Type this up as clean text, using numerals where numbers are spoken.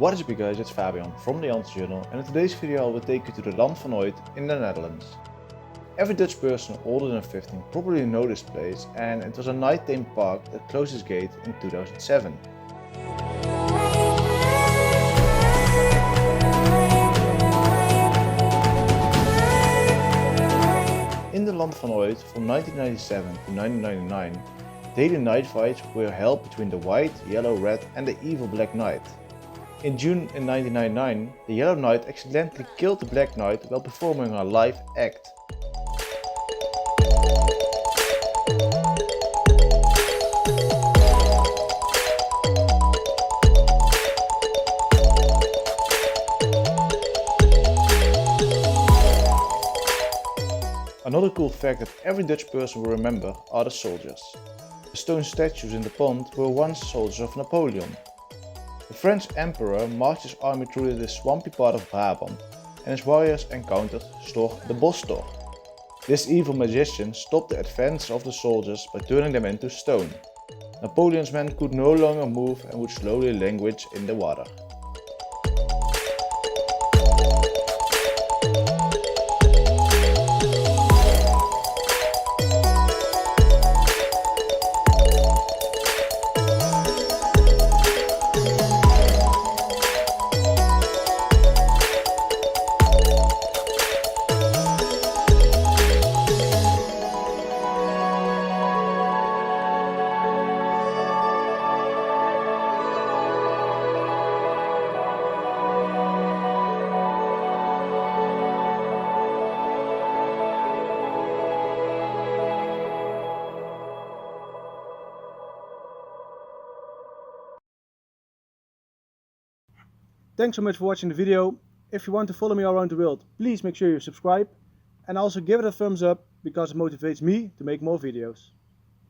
What is up you guys, it's Fabian from the Answer Journal, and in today's video I will take you to the land van Ooit in the Netherlands. Every Dutch person older than 15 probably know this place, and it was a night-themed park that closed its gate in 2007. In the land van Ooit from 1997 to 1999, daily night fights were held between the white, yellow, red and the evil Black Knight. In June in 1999, the Yellow Knight accidentally killed the Black Knight while performing a live act. Another cool fact that every Dutch person will remember are the soldiers. The stone statues in the pond were once soldiers of Napoleon. The French Emperor marched his army through the swampy part of Brabant, and his warriors encountered Storch the Bosstor. This evil magician stopped the advance of the soldiers by turning them into stone. Napoleon's men could no longer move and would slowly languish in the water. Thanks so much for watching the video. If you want to follow me around the world, please make sure you subscribe and also give it a thumbs up because it motivates me to make more videos.